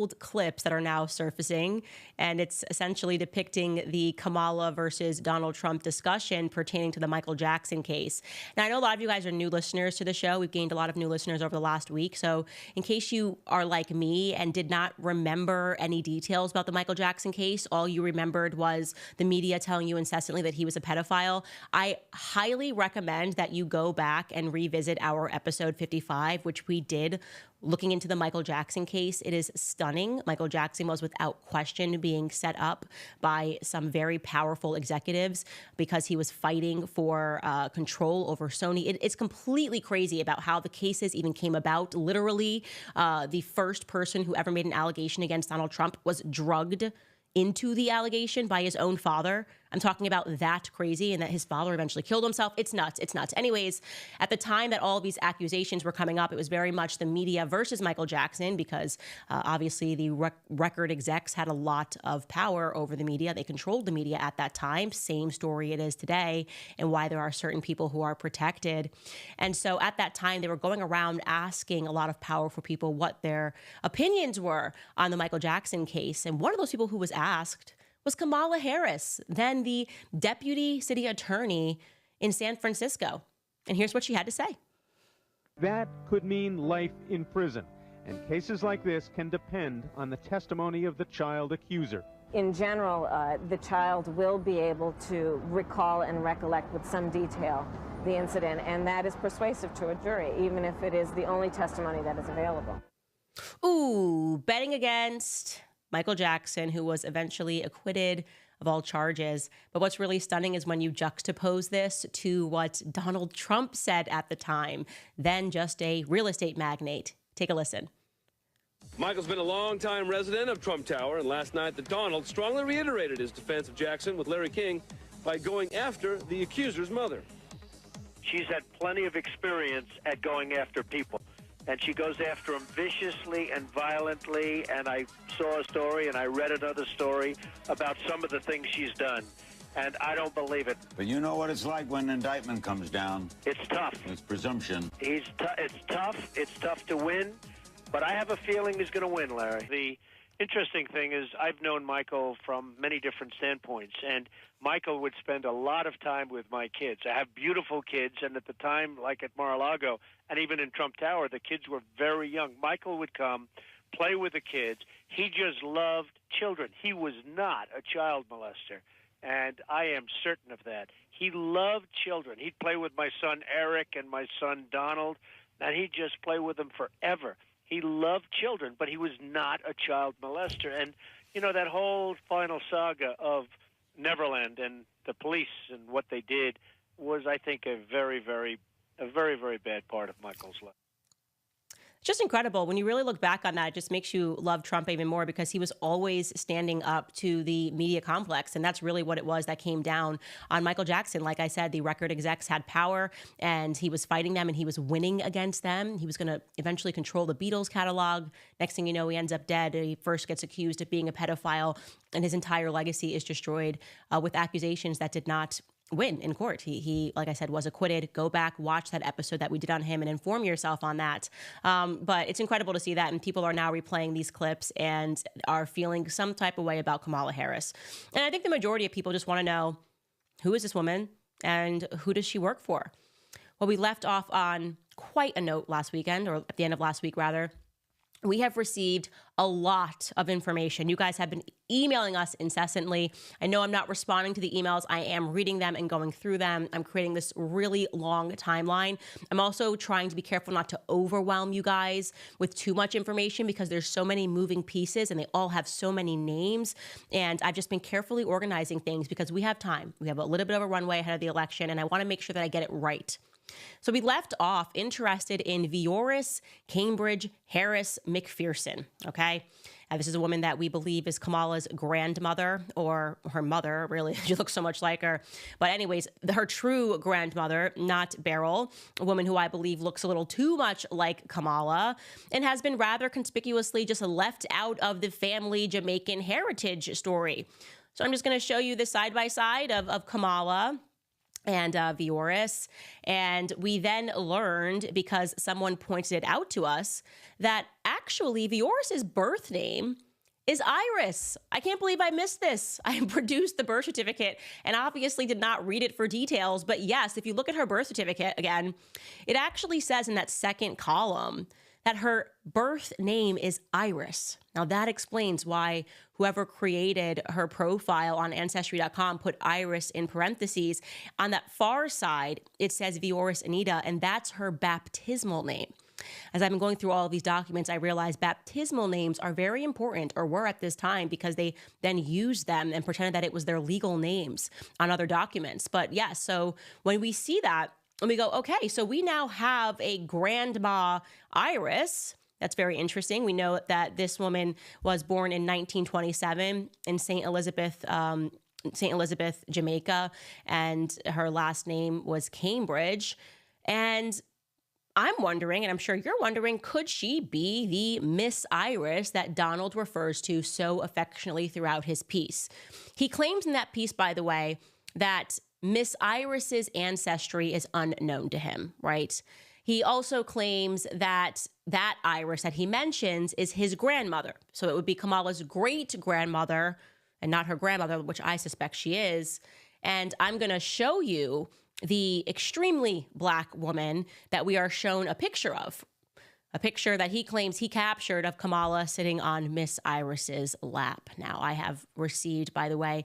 old clips that are now surfacing, and it's essentially depicting the Kamala versus Donald Trump discussion pertaining to the Michael Jackson case. Now, I know a lot of you guys are new listeners to the show. We've gained a lot of new listeners over the last week. So in case you are like me and did not remember any details about the Michael Jackson case, all you remembered was the media telling you incessantly that he was a pedophile, I highly recommend that you go back and revisit our episode 55, which we did looking into the Michael Jackson case. It is stunning. Michael Jackson was without question being set up by some very powerful executives because he was fighting for control over Sony. It's completely crazy about how the cases even came about. Literally, the first person who ever made an allegation against Donald Trump was drugged into the allegation by his own father. I'm talking about that crazy, and that his father eventually killed himself. It's nuts. It's nuts. Anyways, at the time that all these accusations were coming up, it was very much the media versus Michael Jackson because obviously the record execs had a lot of power over the media. They controlled the media at that time. Same story it is today, and why there are certain people who are protected. And so at that time, they were going around asking a lot of powerful people what their opinions were on the Michael Jackson case. And one of those people who was asked was Kamala Harris, then the deputy city attorney in San Francisco. And here's what she had to say. That could mean life in prison, and cases like this can depend on the testimony of the child accuser. In general, the child will be able to recall and recollect with some detail the incident, and that is persuasive to a jury, even if it is the only testimony that is available. Ooh, betting against Michael Jackson, who was eventually acquitted of all charges. But what's really stunning is when you juxtapose this to what Donald Trump said at the time, then just a real estate magnate. Take a listen. Michael's been a longtime resident of Trump Tower, and last night the Donald strongly reiterated his defense of Jackson with Larry King by going after the accuser's mother. She's had plenty of experience at going after people. And she goes after him viciously and violently, and I saw a story and I read another story about some of the things she's done, and I don't believe it. But you know what it's like when an indictment comes down. It's tough. It's presumption. It's tough. It's tough to win, but I have a feeling he's going to win, Larry. The interesting thing is I've known Michael from many different standpoints, and Michael would spend a lot of time with my kids. I have beautiful kids, and at the time, like at Mar-a-Lago, and even in Trump Tower, the kids were very young. Michael would come, play with the kids. He just loved children. He was not a child molester, and I am certain of that. He loved children. He'd play with my son Eric and my son Donald, and he'd just play with them forever. He loved children, but he was not a child molester. And, you know, that whole final saga of Neverland and the police and what they did was, I think, a very, very bad part of Michael's life. Just incredible. When you really look back on that, it just makes you love Trump even more because he was always standing up to the media complex. And that's really what it was that came down on Michael Jackson. Like I said, the record execs had power and he was fighting them and he was winning against them. He was going to eventually control the Beatles catalog. Next thing you know, he ends up dead. He first gets accused of being a pedophile and his entire legacy is destroyed with accusations that did not win in court. He, like I said, was acquitted. Go back, watch that episode that we did on him and inform yourself on that. But it's incredible to see that. And people are now replaying these clips and are feeling some type of way about Kamala Harris. And I think the majority of people just want to know, who is this woman and who does she work for? Well, we left off on quite a note last weekend, or at the end of last week, rather. We have received a lot of information. You guys have been emailing us incessantly. I know I'm not responding to the emails. I am reading them and going through them. I'm creating this really long timeline. I'm also trying to be careful not to overwhelm you guys with too much information because there's so many moving pieces and they all have so many names. And I've just been carefully organizing things because we have time. We have a little bit of a runway ahead of the election, and I want to make sure that I get it right. So we left off interested in Vioris Cambridge Harris McPherson, okay? This is a woman that we believe is Kamala's grandmother, or her mother, really. She looks so much like her. But anyways, her true grandmother, not Beryl, a woman who I believe looks a little too much like Kamala and has been rather conspicuously just left out of the family Jamaican heritage story. So I'm just going to show you the side-by-side of Kamala and Vioris. And we then learned, because someone pointed it out to us, that actually Vioris's birth name is Iris. I can't believe I missed this. I produced the birth certificate and obviously did not read it for details. But yes, if you look at her birth certificate again, it actually says in that second column that her birth name is Iris. Now that explains why whoever created her profile on Ancestry.com put Iris in parentheses. On that far side, it says Vioris Anita, and that's her baptismal name. As I've been going through all of these documents, I realized baptismal names are very important, or were at this time, because they then used them and pretended that it was their legal names on other documents. But yeah, so when we see that, and we go, okay, so we now have a grandma Iris. That's very interesting. We know that this woman was born in 1927 in St. Elizabeth, Jamaica, and her last name was Cambridge. And I'm wondering, and I'm sure you're wondering, could she be the Miss Iris that Donald refers to so affectionately throughout his piece? He claims in that piece, by the way, that Miss Iris's ancestry is unknown to him, right? He also claims that that Iris that he mentions is his grandmother. So it would be Kamala's great-grandmother and not her grandmother, which I suspect she is. And I'm going to show you the extremely black woman that we are shown a picture of, a picture that he claims he captured of Kamala sitting on Miss Iris's lap. Now, I have received, by the way,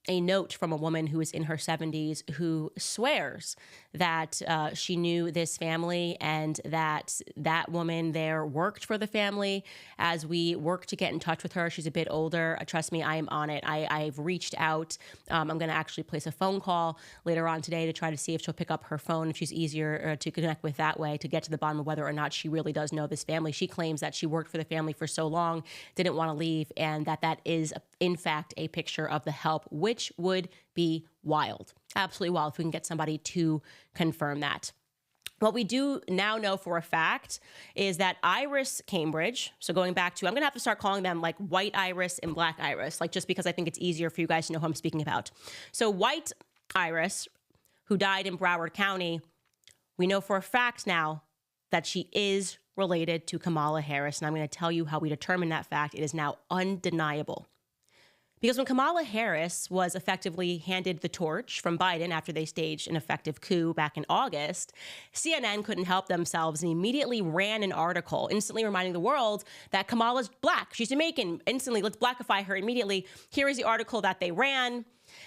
a note from a woman who is in her 70s who swears that she knew this family and that that woman there worked for the family. As we work to get in touch with her, she's a bit older. Trust me, I am on it. I've reached out. I'm going to actually place a phone call later on today to try to see if she'll pick up her phone, if she's easier to connect with that way, to get to the bottom of whether or not she really does know this family. She claims that she worked for the family for so long, didn't want to leave, and that is, in fact, a picture of the help, which would be wild. Absolutely wild if we can get somebody to confirm that. What we do now know for a fact is that Iris Cambridge, so going back to, I'm going to have to start calling them like White Iris and Black Iris, like just because I think it's easier for you guys to know who I'm speaking about. So White Iris, who died in Broward County, we know for a fact now that she is related to Kamala Harris, and I'm going to tell you how we determine that fact. It is now undeniable. Because when Kamala Harris was effectively handed the torch from Biden after they staged an effective coup back in August, CNN couldn't help themselves and immediately ran an article, instantly reminding the world that Kamala's black. She's Jamaican. Instantly, let's blackify her immediately. Here is the article that they ran.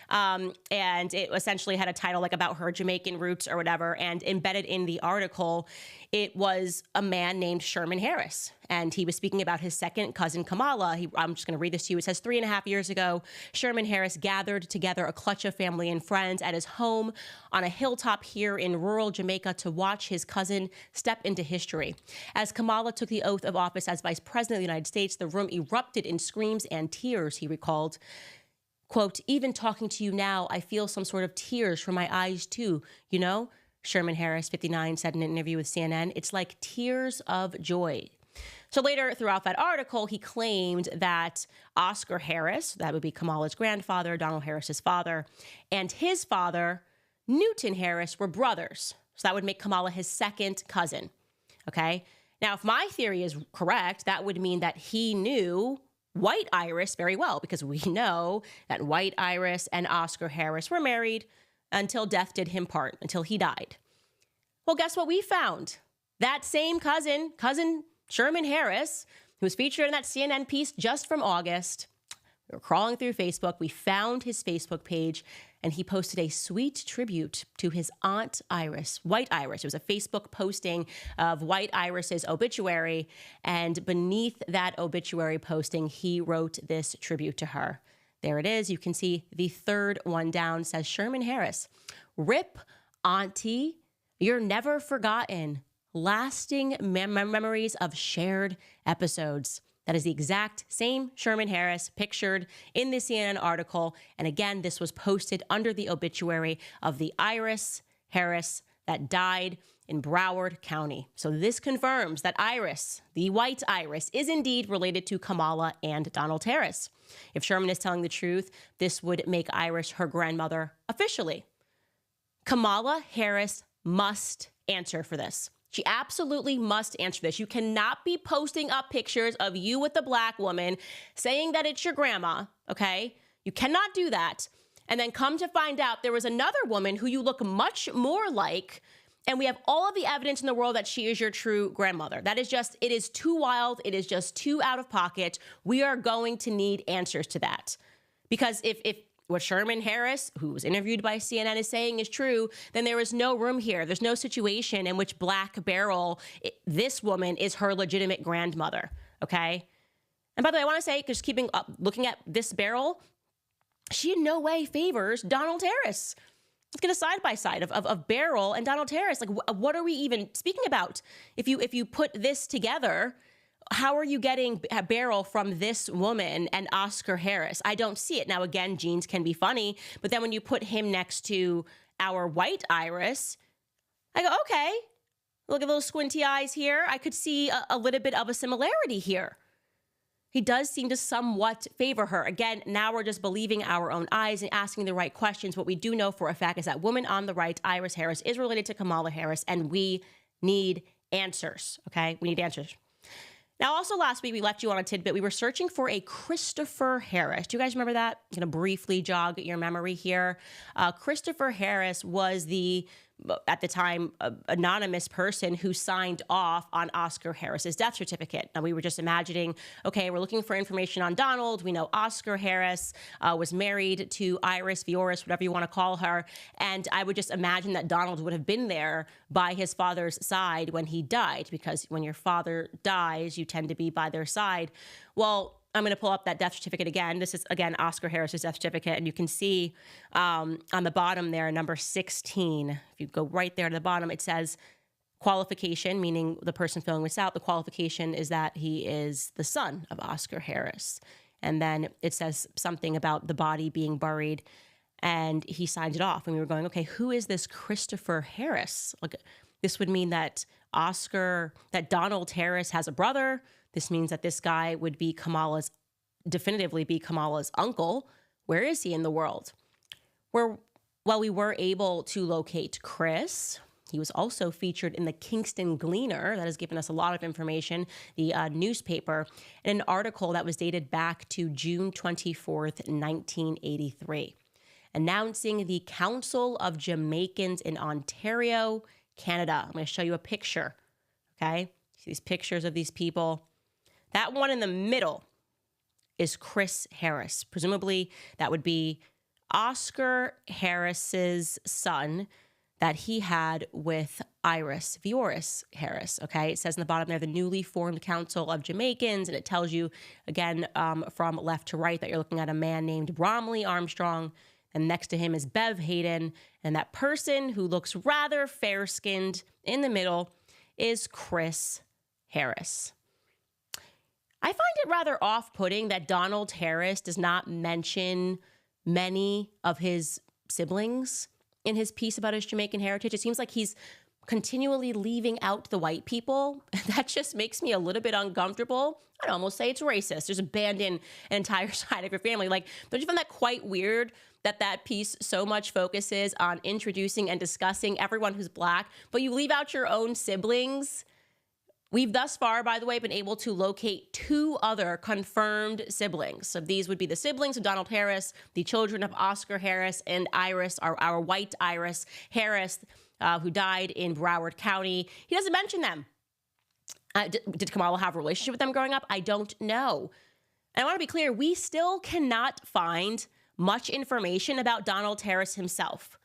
And it essentially had a title like about her Jamaican roots or whatever. And embedded in the article, it was a man named Sherman Harris. And he was speaking about his second cousin, Kamala. I'm just going to read this to you. It says, 3.5 years ago, Sherman Harris gathered together a clutch of family and friends at his home on a hilltop here in rural Jamaica to watch his cousin step into history. As Kamala took the oath of office as Vice President of the United States, the room erupted in screams and tears, he recalled. Quote, even talking to you now, I feel some sort of tears from my eyes too. You know, Sherman Harris, 59, said in an interview with CNN, it's like tears of joy. So later throughout that article, he claimed that Oscar Harris, that would be Kamala's grandfather, Donald Harris's father, and his father, Newton Harris, were brothers. So that would make Kamala his second cousin. Okay. Now, if my theory is correct, that would mean that he knew White Iris very well, because we know that White Iris and Oscar Harris were married until death did him part, until he died. Well, guess what we found? That same cousin Sherman Harris, who was featured in that CNN piece just from August. We were crawling through Facebook. We found his Facebook page, and he posted a sweet tribute to his aunt Iris, White Iris. It was a Facebook posting of White Iris's obituary, and beneath that obituary posting, he wrote this tribute to her. There it is. You can see the third one down says Sherman Harris. Rip, Auntie, you're never forgotten. Lasting memories of shared episodes. That is the exact same Sherman Harris pictured in the CNN article. And again, this was posted under the obituary of the Iris Harris that died in Broward County. So this confirms that Iris, the White Iris, is indeed related to Kamala and Donald Harris. If Sherman is telling the truth, this would make Iris her grandmother officially. Kamala Harris must answer for this. She absolutely must answer this. You cannot be posting up pictures of you with a black woman saying that it's your grandma, okay? You cannot do that. And then come to find out there was another woman who you look much more like, and we have all of the evidence in the world that she is your true grandmother. That is just, it is too wild. It is just too out of pocket. We are going to need answers to that. Because if what Sherman Harris, who was interviewed by CNN, is saying is true, then there is no room here. There's no situation in which Black Beryl, this woman, is her legitimate grandmother, okay? And by the way, I want to say, just keeping up, looking at this Beryl, she in no way favors Donald Harris. Let's get a side-by-side of Beryl and Donald Harris. Like, what are we even speaking about? If you put this together, how are you getting Beryl from this woman and Oscar Harris? I don't see it. Now, again, genes can be funny, but then when you put him next to our white Iris, I go, okay, look at those squinty eyes here. I could see a little bit of a similarity here. He does seem to somewhat favor her. Again, now we're just believing our own eyes and asking the right questions. What we do know for a fact is that woman on the right, Iris Harris, is related to Kamala Harris, and we need answers, okay? We need answers. Now, also last week, we left you on a tidbit. We were searching for a Christopher Harris. Do you guys remember that? I'm going to briefly jog your memory here. Christopher Harris was at the time, anonymous person who signed off on Oscar Harris's death certificate. Now, we were just imagining, okay, we're looking for information on Donald. We know Oscar Harris was married to Iris, Vioris, whatever you want to call her. And I would just imagine that Donald would have been there by his father's side when he died, because when your father dies, you tend to be by their side. Well, I'm going to pull up that death certificate again. This is, again, Oscar Harris's death certificate. And you can see on the bottom there, number 16. If you go right there to the bottom, it says qualification, meaning the person filling this out. The qualification is that he is the son of Oscar Harris. And then it says something about the body being buried. And he signed it off. And we were going, okay, who is this Christopher Harris? Like, this would mean that Donald Harris has a brother. This means that this guy would be definitively be Kamala's uncle. Where is he in the world? While we were able to locate Chris, he was also featured in the Kingston Gleaner. That has given us a lot of information, the newspaper, in an article that was dated back to June 24th, 1983, announcing the Council of Jamaicans in Ontario, Canada. I'm going to show you a picture, okay? See these pictures of these people. That one in the middle is Chris Harris. Presumably, that would be Oscar Harris's son that he had with Iris Vioris Harris, okay? It says in the bottom there, the newly formed Council of Jamaicans, and it tells you, again, from left to right, that you're looking at a man named Bromley Armstrong, and next to him is Bev Hayden, and that person who looks rather fair-skinned in the middle is Chris Harris. I find it rather off-putting that Donald Harris does not mention many of his siblings in his piece about his Jamaican heritage. It seems like he's continually leaving out the white people. That just makes me a little bit uncomfortable. I'd almost say it's racist. Just abandon an entire side of your family. Like, don't you find that quite weird that piece so much focuses on introducing and discussing everyone who's Black, but you leave out your own siblings? We've thus far, by the way, been able to locate 2 other confirmed siblings. So these would be the siblings of Donald Harris, the children of Oscar Harris and Iris, our white Iris Harris, who died in Broward County. He doesn't mention them. Did Kamala have a relationship with them growing up? I don't know. And I want to be clear, we still cannot find much information about Donald Harris himself.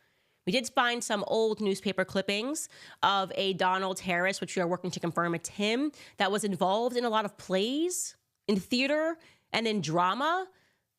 We did find some old newspaper clippings of a Donald Harris, which we are working to confirm it's him, that was involved in a lot of plays, in theater, and in drama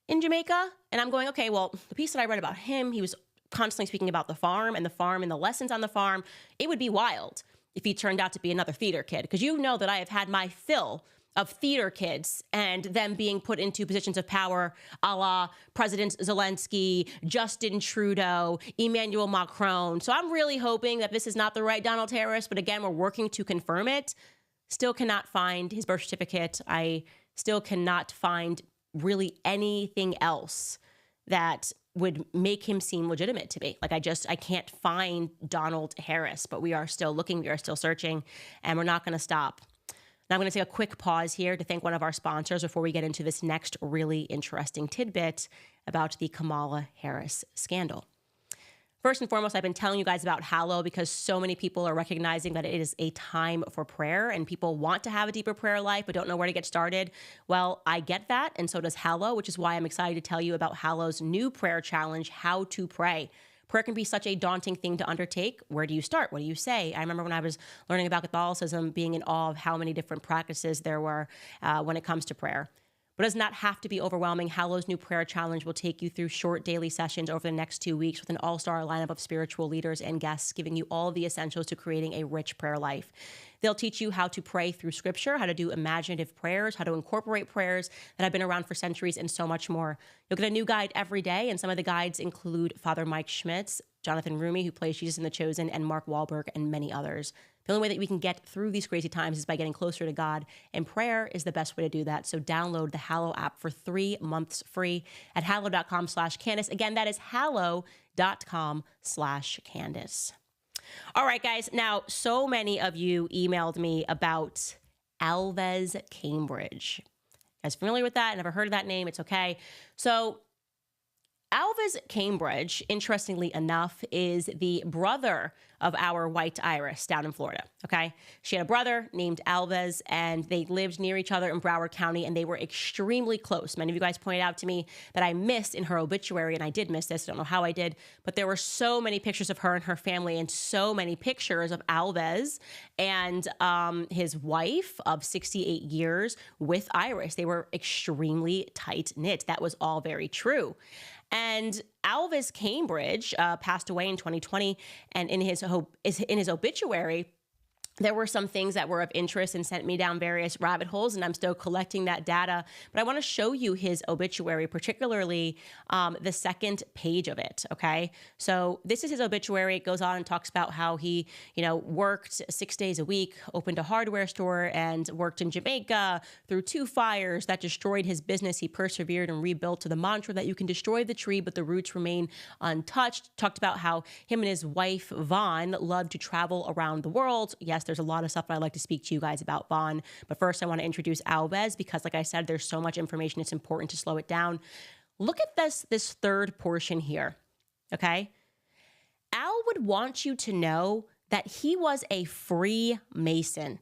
in Jamaica. And I'm going, okay, well, the piece that I read about him, he was constantly speaking about the farm and the lessons on the farm. It would be wild if he turned out to be another theater kid, because you know that I have had my fill of theater kids and them being put into positions of power, a la President Zelensky, Justin Trudeau, Emmanuel Macron. So I'm really hoping that this is not the right Donald Harris, but again, we're working to confirm it. Still cannot find his birth certificate. I still cannot find really anything else that would make him seem legitimate to me. Like I can't find Donald Harris, but we are still looking, we are still searching, and we're not going to stop. Now I'm going to take a quick pause here to thank one of our sponsors before we get into this next really interesting tidbit about the Kamala Harris scandal. First and foremost, I've been telling you guys about Hallow because so many people are recognizing that it is a time for prayer and people want to have a deeper prayer life but don't know where to get started. Well, I get that, and so does Hallow, which is why I'm excited to tell you about Hallow's new prayer challenge, How to Pray. Prayer can be such a daunting thing to undertake. Where do you start? What do you say? I remember when I was learning about Catholicism, being in awe of how many different practices there were when it comes to prayer. But it does not have to be overwhelming. Hallow's new prayer challenge will take you through short daily sessions over the next 2 weeks with an all-star lineup of spiritual leaders and guests giving you all the essentials to creating a rich prayer life. They'll teach you how to pray through scripture, how to do imaginative prayers, how to incorporate prayers that have been around for centuries, and so much more. You'll get a new guide every day, and some of the guides include Father Mike Schmitz, Jonathan Rumi, who plays Jesus in The Chosen, and Mark Wahlberg, and many others. The only way that we can get through these crazy times is by getting closer to God, and prayer is the best way to do that. So download the Hallow app for 3 months free at hallow.com/Candace. Again, that is hallow.com/Candace. All right, guys. Now, so many of you emailed me about Alves Cambridge. You guys familiar with that? Never heard of that name? It's okay. So Alves Cambridge, interestingly enough, is the brother of our white Iris down in Florida, okay? She had a brother named Alves, and they lived near each other in Broward County, and they were extremely close. Many of you guys pointed out to me that I missed in her obituary, and I did miss this. I don't know how I did, but there were so many pictures of her and her family and so many pictures of Alves and his wife of 68 years with Iris. They were extremely tight-knit. That was all very true. And Alves Cambridge passed away in 2020, and in his obituary, there were some things that were of interest and sent me down various rabbit holes, and I'm still collecting that data. But I want to show you his obituary, particularly the second page of it, okay? So this is his obituary. It goes on and talks about how he, worked 6 days a week, opened a hardware store, and worked in Jamaica through 2 fires that destroyed his business. He persevered and rebuilt to the mantra that you can destroy the tree, but the roots remain untouched. Talked about how him and his wife, Vaughn, loved to travel around the world. Yes, there's a lot of stuff I'd like to speak to you guys about Vaughn. But first, I want to introduce Alves because, like I said, there's so much information. It's important to slow it down. Look at this third portion here, okay? Al would want you to know that he was a Freemason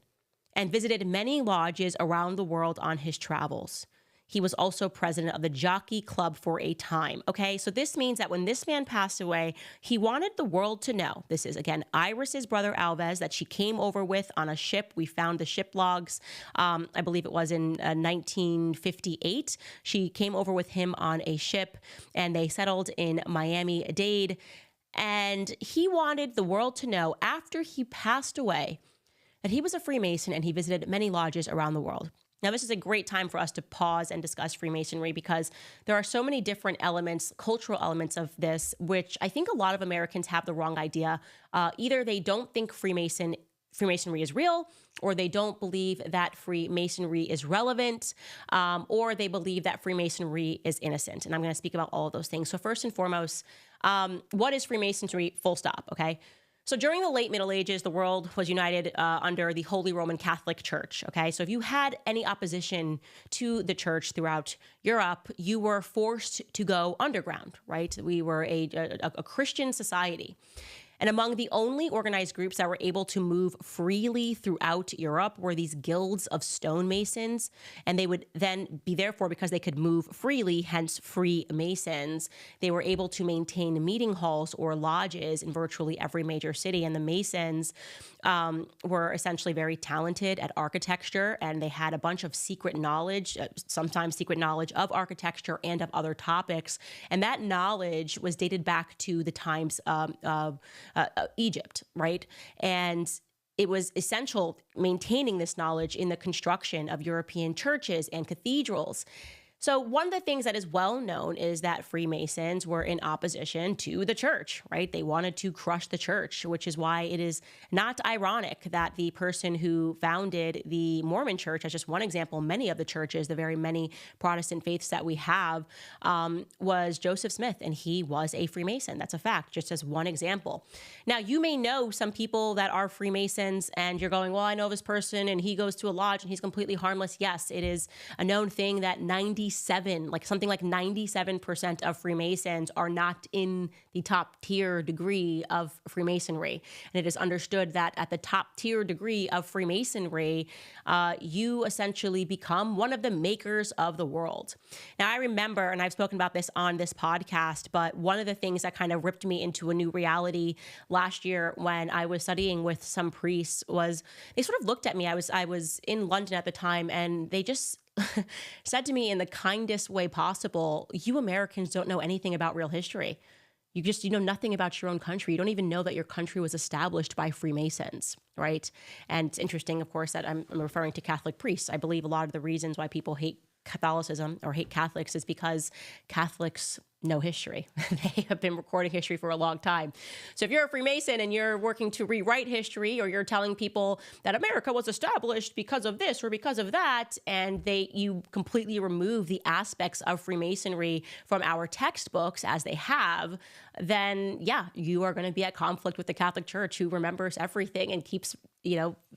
and visited many lodges around the world on his travels. He was also president of the Jockey Club for a time. Okay, so this means that when this man passed away, he wanted the world to know. This is, again, Iris's brother Alves that she came over with on a ship. We found the ship logs. I believe it was in 1958. She came over with him on a ship, and they settled in Miami-Dade. And he wanted the world to know after he passed away that he was a Freemason and he visited many lodges around the world. Now, this is a great time for us to pause and discuss Freemasonry because there are so many different elements, cultural elements of this, which I think a lot of Americans have the wrong idea. Either they don't think Freemasonry is real, or they don't believe that Freemasonry is relevant, or they believe that Freemasonry is innocent. And I'm going to speak about all of those things. So first and foremost, what is Freemasonry? Full stop, okay? So during the late Middle Ages, the world was united under the Holy Roman Catholic Church, okay? So if you had any opposition to the church throughout Europe, you were forced to go underground, right? We were a Christian society. And among the only organized groups that were able to move freely throughout Europe were these guilds of stonemasons. And they would then be therefore, because they could move freely, hence Freemasons, they were able to maintain meeting halls or lodges in virtually every major city. And the Masons were essentially very talented at architecture, and they had a bunch of secret knowledge, sometimes secret knowledge of architecture and of other topics. And that knowledge was dated back to the times of Egypt, right? And it was essential maintaining this knowledge in the construction of European churches and cathedrals. So one of the things that is well known is that Freemasons were in opposition to the church, right? They wanted to crush the church, which is why it is not ironic that the person who founded the Mormon church, as just one example, many of the churches, the very many Protestant faiths that we have, was Joseph Smith, and he was a Freemason. That's a fact, just as one example. Now, you may know some people that are Freemasons, and you're going, well, I know this person, and he goes to a lodge, and he's completely harmless. Yes, it is a known thing that 97% of Freemasons are not in the top tier degree of Freemasonry. And it is understood that at the top tier degree of Freemasonry, you essentially become one of the makers of the world. Now, I remember, and I've spoken about this on this podcast, but one of the things that kind of ripped me into a new reality last year when I was studying with some priests was they sort of looked at me. I was in London at the time, and they just said to me in the kindest way possible, you Americans don't know anything about real history. You know nothing about your own country. You don't even know that your country was established by Freemasons, right? And it's interesting, of course, that I'm referring to Catholic priests. I believe a lot of the reasons why people hate Catholicism or hate Catholics is because Catholics know history. They have been recording history for a long time. So if you're a Freemason and you're working to rewrite history, or you're telling people that America was established because of this or because of that, and you completely remove the aspects of Freemasonry from our textbooks as they have, then yeah, you are going to be at conflict with the Catholic Church, who remembers everything and keeps,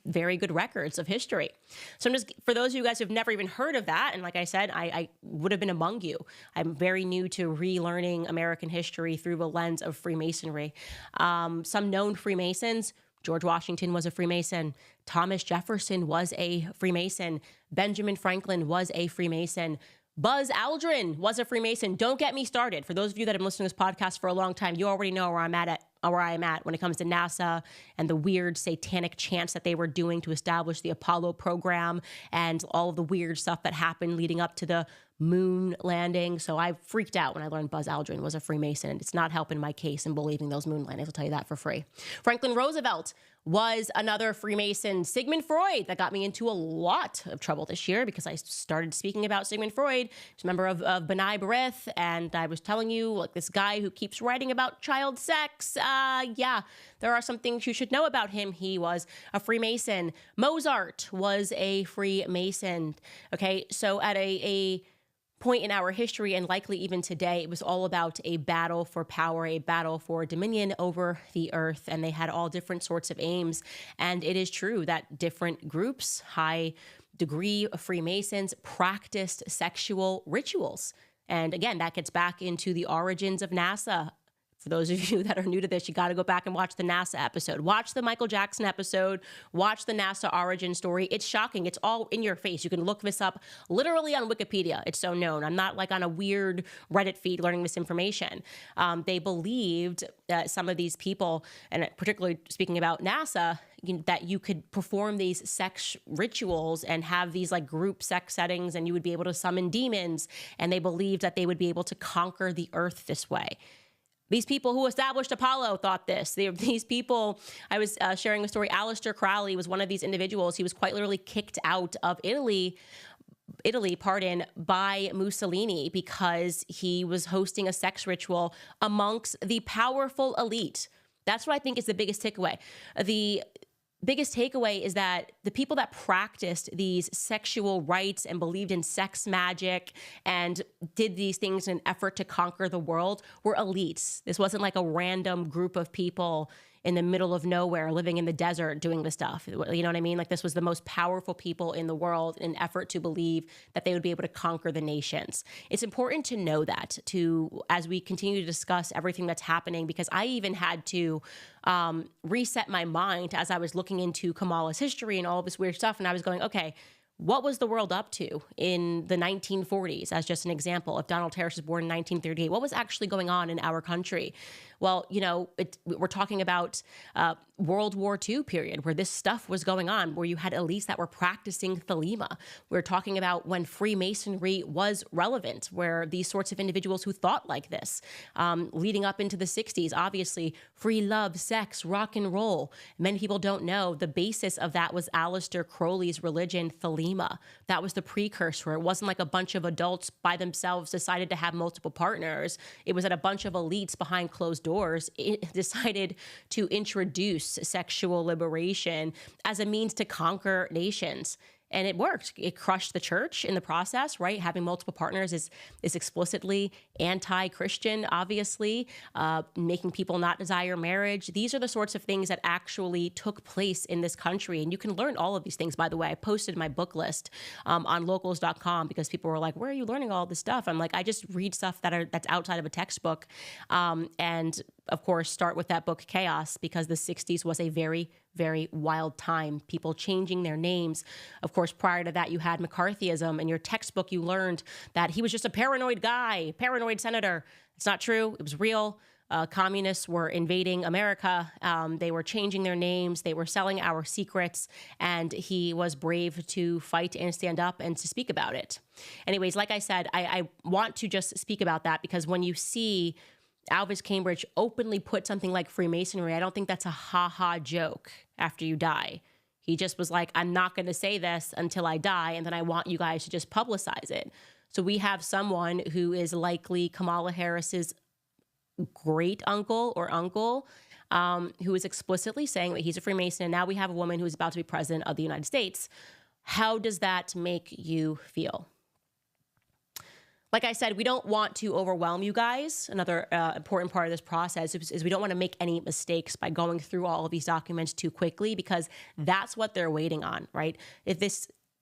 very good records of history. So I'm just, for those of you guys who've never even heard of that, and like I said, I would have been among you. I'm very new to relearning American history through the lens of Freemasonry. Some known Freemasons: George Washington was a Freemason. Thomas Jefferson was a Freemason. Benjamin Franklin was a Freemason. Buzz Aldrin was a Freemason. Don't get me started. For those of you that have been listening to this podcast for a long time, you already know where I am at when it comes to NASA and the weird satanic chants that they were doing to establish the Apollo program and all of the weird stuff that happened leading up to the moon landing. So I freaked out when I learned Buzz Aldrin was a Freemason, and it's not helping my case in believing those moon landings. I'll tell you that for free. Franklin Roosevelt was another Freemason. Sigmund Freud, that got me into a lot of trouble this year because I started speaking about Sigmund Freud. He's a member of B'nai B'rith, and I was telling you, like, this guy who keeps writing about child sex. Yeah, there are some things you should know about him. He was a Freemason. Mozart was a Freemason. Okay, so at a point in our history, and likely even today, it was all about a battle for power, a battle for dominion over the earth, and they had all different sorts of aims. And it is true that different groups, high degree of Freemasons, practiced sexual rituals. And again, that gets back into the origins of NASA. For those of you that are new to this, you got to go back and watch the NASA episode. Watch the Michael Jackson episode. Watch the NASA origin story. It's shocking. It's all in your face. You can look this up literally on Wikipedia. It's so known. I'm not like on a weird Reddit feed learning this information. They believed that some of these people, and particularly speaking about NASA, that you could perform these sex rituals and have these like group sex settings, and you would be able to summon demons. And they believed that they would be able to conquer the earth this way. These people who established Apollo thought this. These people, I was sharing a story. Aleister Crowley was one of these individuals. He was quite literally kicked out of Italy, by Mussolini because he was hosting a sex ritual amongst the powerful elite. That's what I think is the biggest takeaway. The biggest takeaway is that the people that practiced these sexual rites and believed in sex magic and did these things in an effort to conquer the world were elites. This wasn't like a random group of people in the middle of nowhere living in the desert doing this stuff. You know what I mean? Like, this was the most powerful people in the world in an effort to believe that they would be able to conquer the nations. It's important to know that as we continue to discuss everything that's happening, because I even had to reset my mind as I was looking into Kamala's history and all this weird stuff. And I was going, okay, what was the world up to in the 1940s, as just an example? If Donald Harris was born in 1938, what was actually going on in our country? Well, we're talking about World War II period, where this stuff was going on, where you had elites that were practicing thelema. We're talking about when Freemasonry was relevant, where these sorts of individuals who thought like this, leading up into the 60s, obviously, free love, sex, rock and roll. Many people don't know the basis of that was Aleister Crowley's religion, thelema. FEMA. That was the precursor. It wasn't like a bunch of adults by themselves decided to have multiple partners. It was that a bunch of elites behind closed doors decided to introduce sexual liberation as a means to conquer nations. And it worked. It crushed the church in the process, right? Having multiple partners is explicitly anti-Christian, obviously, making people not desire marriage. These are the sorts of things that actually took place in this country. And you can learn all of these things, by the way. I posted my book list on locals.com because people were like, where are you learning all this stuff? I'm like, I just read stuff that's outside of a textbook. And of course, start with that book, Chaos, because the 60s was a very, very wild time. People changing their names. Of course, prior to that, you had McCarthyism. In your textbook, you learned that he was just a paranoid guy, paranoid senator. It's not true. It was real. Communists were invading America. They were changing their names. They were selling our secrets. And he was brave to fight and stand up and to speak about it. Anyways, like I said, I want to just speak about that because when you see Alvis Cambridge openly put something like Freemasonry, I don't think that's a ha-ha joke after you die. He just was like, I'm not going to say this until I die, and then I want you guys to just publicize it. So we have someone who is likely Kamala Harris's great uncle or uncle, who is explicitly saying that he's a Freemason, and now we have a woman who is about to be president of the United States. How does that make you feel? Like I said, we don't want to overwhelm you guys. Another important part of this process is we don't want to make any mistakes by going through all of these documents too quickly because that's what they're waiting on, right?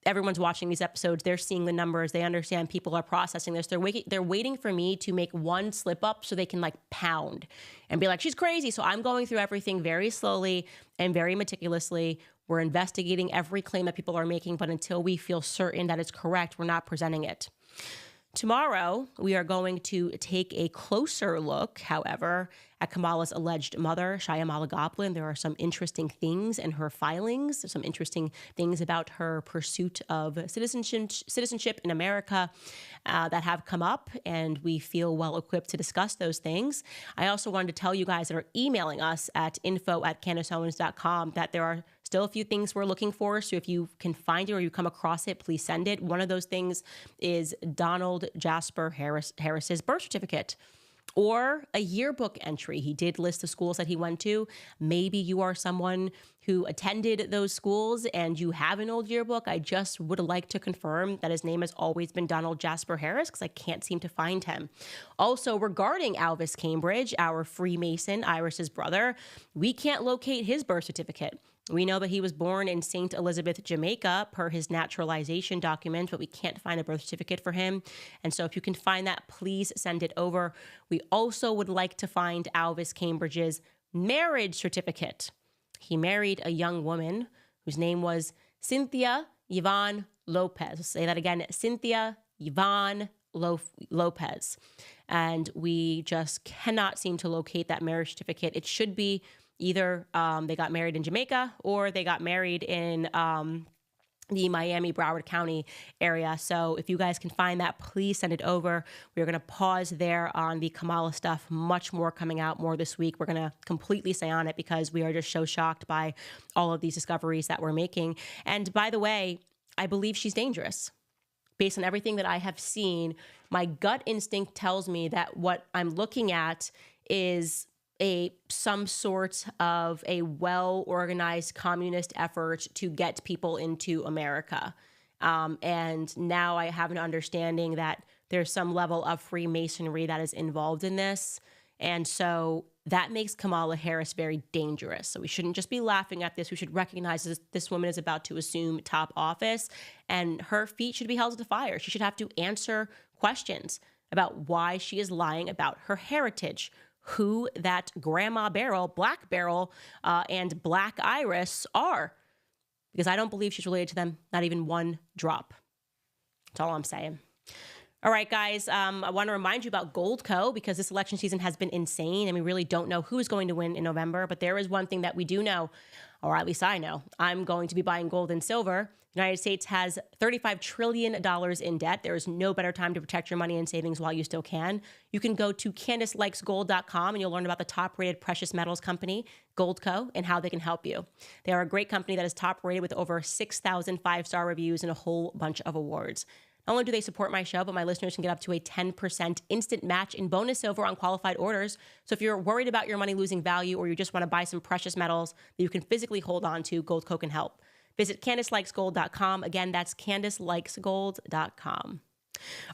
Everyone's watching these episodes, they're seeing the numbers, they understand people are processing this. They're waiting for me to make one slip up so they can like pound and be like, she's crazy. So I'm going through everything very slowly and very meticulously. We're investigating every claim that people are making, but until we feel certain that it's correct, we're not presenting it. Tomorrow, we are going to take a closer look, however, at Kamala's alleged mother, Shyamala Goblin. There are some interesting things in her filings. There's some interesting things about her pursuit of citizenship in America that have come up, and we feel well equipped to discuss those things. I also wanted to tell you guys that are emailing us at info@CandaceOwens.com that there are still a few things we're looking for. So if you can find it or you come across it, please send it. One of those things is Donald Jasper Harris's birth certificate or a yearbook entry. He did list the schools that he went to. Maybe you are someone who attended those schools and you have an old yearbook. I just would like to confirm that his name has always been Donald Jasper Harris because I can't seem to find him. Also, regarding Alvis Cambridge, our Freemason, Iris's brother, we can't locate his birth certificate. We know that he was born in St. Elizabeth, Jamaica, per his naturalization document, but we can't find a birth certificate for him. And so if you can find that, please send it over. We also would like to find Alvis Cambridge's marriage certificate. He married a young woman whose name was Cynthia Yvonne Lopez. I'll say that again, Cynthia Yvonne Lopez. And we just cannot seem to locate that marriage certificate. It should be either they got married in Jamaica or they got married in the Miami, Broward County area. So if you guys can find that, please send it over. We're going to pause there on the Kamala stuff. Much more coming out more this week. We're going to completely stay on it because we are just so shocked by all of these discoveries that we're making. And by the way, I believe she's dangerous. Based on everything that I have seen, my gut instinct tells me that what I'm looking at is some sort of a well-organized communist effort to get people into America. And now I have an understanding that there's some level of Freemasonry that is involved in this. And so that makes Kamala Harris very dangerous. So we shouldn't just be laughing at this. We should recognize this woman is about to assume top office and her feet should be held to the fire. She should have to answer questions about why she is lying about her heritage, who that Grandma Beryl, Black Beryl, and Black Iris are. Because I don't believe she's related to them, not even one drop. That's all I'm saying. All right, guys, I want to remind you about GoldCo because this election season has been insane and we really don't know who's going to win in November. But there is one thing that we do know, or at least I know. I'm going to be buying gold and silver United States has $35 trillion in debt. There is no better time to protect your money and savings while you still can. You can go to CandaceLikesGold.com and you'll learn about the top-rated precious metals company, GoldCo, and how they can help you. They are a great company that is top-rated with over 6,000 five-star reviews and a whole bunch of awards. Not only do they support my show, but my listeners can get up to a 10% instant match in bonus silver on qualified orders. So if you're worried about your money losing value or you just want to buy some precious metals that you can physically hold on to, GoldCo can help. Visit CandaceLikesGold.com. Again, that's CandaceLikesGold.com.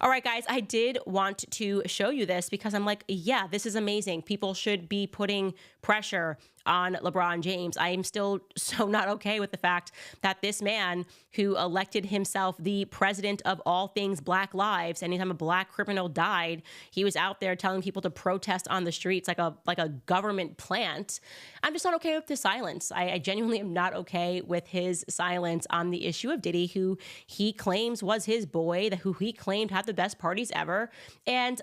All right, guys, I did want to show you this because I'm like, yeah, this is amazing. People should be putting pressure on LeBron James. I am still so not okay with the fact that this man who elected himself the president of all things Black lives, anytime a Black criminal died, he was out there telling people to protest on the streets like a government plant. I'm just not okay with his silence. I genuinely am not okay with his silence on the issue of Diddy, who he claims was his boy, who he claimed had the best parties ever. And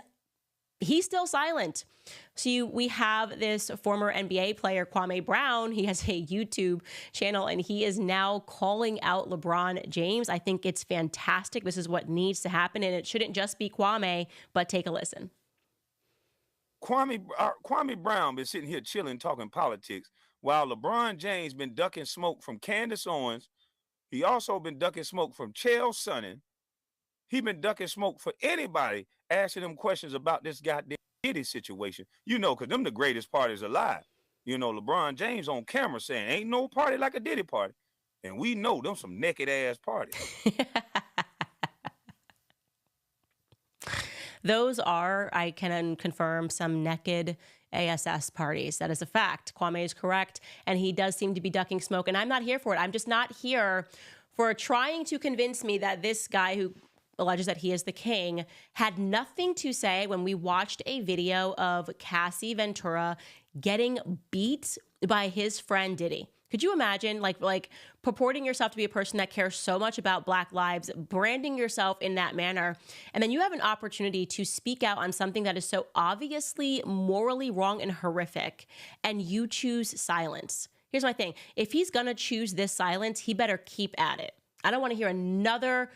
he's still silent. So we have this former NBA player, Kwame Brown. He has a YouTube channel, and he is now calling out LeBron James. I think it's fantastic. This is what needs to happen, and it shouldn't just be Kwame, but take a listen. Kwame Brown been sitting here chilling, talking politics, while LeBron James been ducking smoke from Candace Owens. He also been ducking smoke from Chael Sonnen. He been ducking smoke for anybody asking him questions about this goddamn Diddy situation. You know, because them the greatest parties alive. You know, LeBron James on camera saying, ain't no party like a Diddy party. And we know them some naked ass parties. Those are, I can confirm, some naked ASS parties. That is a fact. Kwame is correct. And he does seem to be ducking smoke. And I'm not here for it. I'm just not here for trying to convince me that this guy who alleges that he is the king had nothing to say when we watched a video of Cassie Ventura getting beat by his friend Diddy. Could you imagine like purporting yourself to be a person that cares so much about Black lives, branding yourself in that manner, and then you have an opportunity to speak out on something that is so obviously morally wrong and horrific, and you choose silence? Here's my thing. If he's gonna choose this silence, he better keep at it. I don't want to hear another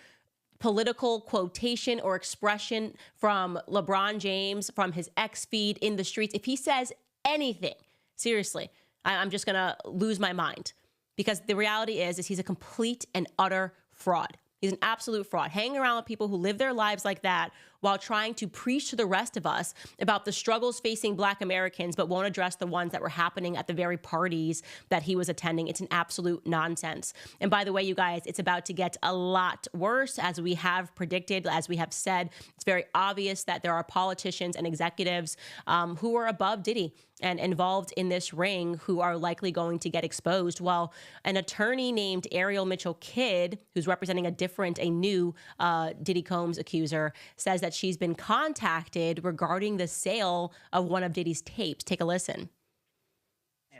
political quotation or expression from LeBron James, from his X feed in the streets. If he says anything, seriously, I'm just going to lose my mind, because the reality is he's a complete and utter fraud. He's an absolute fraud, hanging around with people who live their lives like that while trying to preach to the rest of us about the struggles facing Black Americans, but won't address the ones that were happening at the very parties that he was attending. It's an absolute nonsense. And by the way, you guys, it's about to get a lot worse, as we have predicted, as we have said. It's very obvious that there are politicians and executives who are above Diddy and involved in this ring who are likely going to get exposed. Well, an attorney named Ariel Mitchell Kidd, who's representing a new Diddy Combs accuser, says that she's been contacted regarding the sale of one of Diddy's tapes. Take a listen.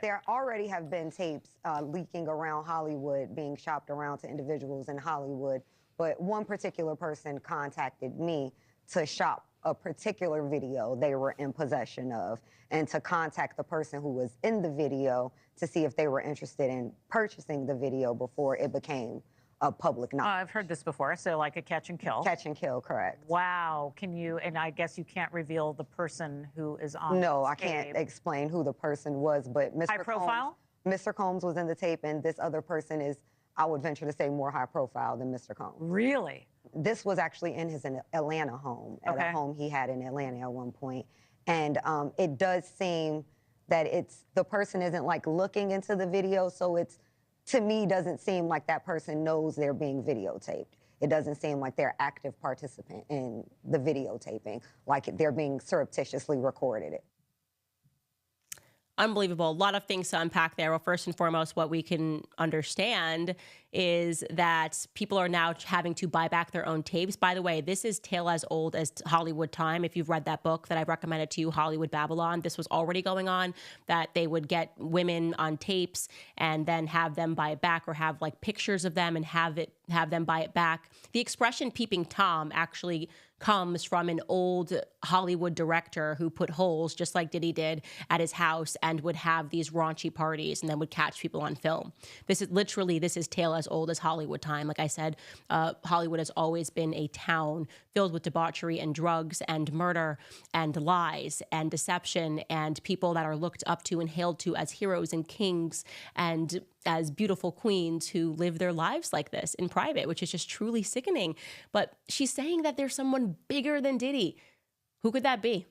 There already have been tapes leaking around Hollywood, being shopped around to individuals in Hollywood, but one particular person contacted me to shop a particular video they were in possession of, and to contact the person who was in the video to see if they were interested in purchasing the video before it became a public knowledge. I've heard this before, so like a catch and kill. Catch and kill, correct. Wow. Can you, and I guess you can't reveal the person who is on No, this I can't tape. explain who the person was, but Mr. High profile? Mr. Combs was in the tape, and this other person is, I would venture to say, more high profile than Mr. Combs. Really? This was actually in his Atlanta home, at a home he had in Atlanta at one point. And it does seem that the person isn't like looking into the video, so it's, to me, doesn't seem like that person knows they're being videotaped. It doesn't seem like they're active participant in the videotaping, like they're being surreptitiously recorded. Unbelievable. A lot of things to unpack there. Well, first and foremost, what we can understand is that people are now having to buy back their own tapes. By the way, this is tale as old as Hollywood time. If you've read that book that I've recommended to you, Hollywood Babylon, this was already going on, that they would get women on tapes and then have them buy it back, or have like pictures of them and have them buy it back. The expression peeping Tom actually comes from an old Hollywood director who put holes, just like Diddy did, at his house and would have these raunchy parties and then would catch people on film. This is tale as old as Hollywood time. Like I said, Hollywood has always been a town filled with debauchery and drugs and murder and lies and deception and people that are looked up to and hailed to as heroes and kings and as beautiful queens who live their lives like this in private, which is just truly sickening. But she's saying that there's someone bigger than Diddy. Who could that be?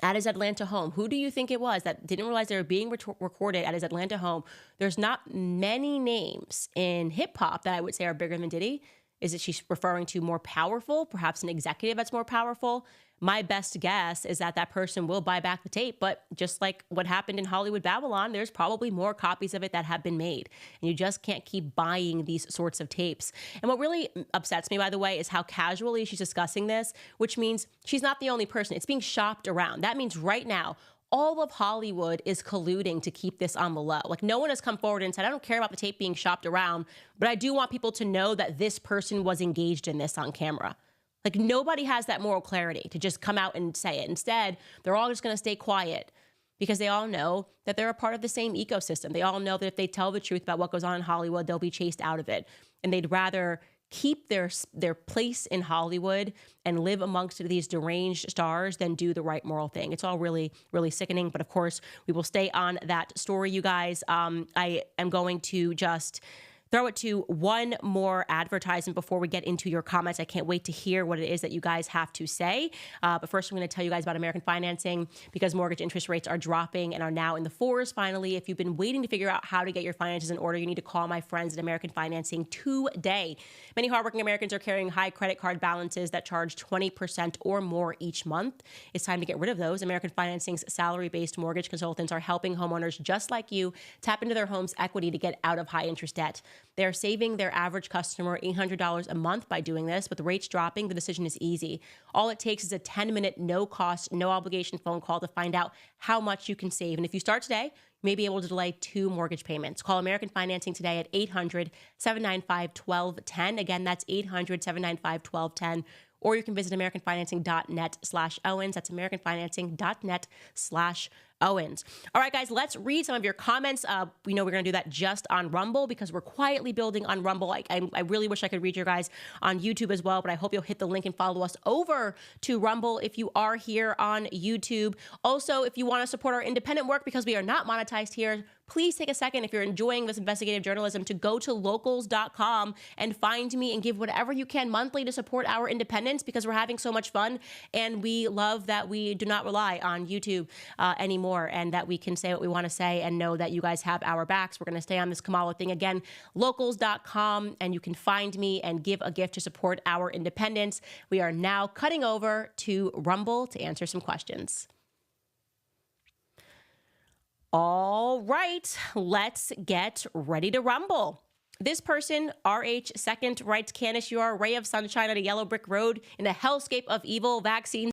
At his Atlanta home. Who do you think it was that didn't realize they were being recorded at his Atlanta home? There's not many names in hip hop that I would say are bigger than Diddy. Is it she's referring to more powerful, perhaps an executive that's more powerful? My best guess is that that person will buy back the tape, but just like what happened in Hollywood Babylon, there's probably more copies of it that have been made. And you just can't keep buying these sorts of tapes. And what really upsets me, by the way, is how casually she's discussing this, which means she's not the only person. It's being shopped around. That means right now, all of Hollywood is colluding to keep this on the low. Like, no one has come forward and said, I don't care about the tape being shopped around, but I do want people to know that this person was engaged in this on camera. Like, nobody has that moral clarity to just come out and say it. Instead, they're all just going to stay quiet because they all know that they're a part of the same ecosystem. They all know that if they tell the truth about what goes on in Hollywood, they'll be chased out of it. And they'd rather keep their place in Hollywood and live amongst these deranged stars than do the right moral thing. It's all really, really sickening. But of course, we will stay on that story, you guys. I am going to just throw it to one more advertisement before we get into your comments. I can't wait to hear what it is that you guys have to say. But first, I'm going to tell you guys about American Financing because mortgage interest rates are dropping and are now in the 4s. Finally, if you've been waiting to figure out how to get your finances in order, you need to call my friends at American Financing today. Many hardworking Americans are carrying high credit card balances that charge 20% or more each month. It's time to get rid of those. American Financing's salary-based mortgage consultants are helping homeowners just like you tap into their home's equity to get out of high-interest debt. They're saving their average customer $800 a month by doing this. With the rates dropping, the decision is easy. All it takes is a 10-minute, no-cost, no-obligation phone call to find out how much you can save. And if you start today, you may be able to delay 2 mortgage payments. Call American Financing today at 800-795-1210. Again, that's 800-795-1210. Or you can visit AmericanFinancing.net/Owens. That's AmericanFinancing.net/Owens. All right, guys, let's read some of your comments. We know we're going to do that just on Rumble because we're quietly building on Rumble. I really wish I could read your guys on YouTube as well, but I hope you'll hit the link and follow us over to Rumble if you are here on YouTube. Also, if you want to support our independent work because we are not monetized here, please take a second, if you're enjoying this investigative journalism, to go to locals.com and find me and give whatever you can monthly to support our independence because we're having so much fun. And we love that we do not rely on YouTube anymore and that we can say what we want to say and know that you guys have our backs. We're going to stay on this Kamala thing. Again, locals.com, and you can find me and give a gift to support our independence. We are now cutting over to Rumble to answer some questions. All right, let's get ready to rumble. This person, RH2nd, writes, Candace, you are a ray of sunshine on a yellow brick road in a hellscape of evil. Vaccines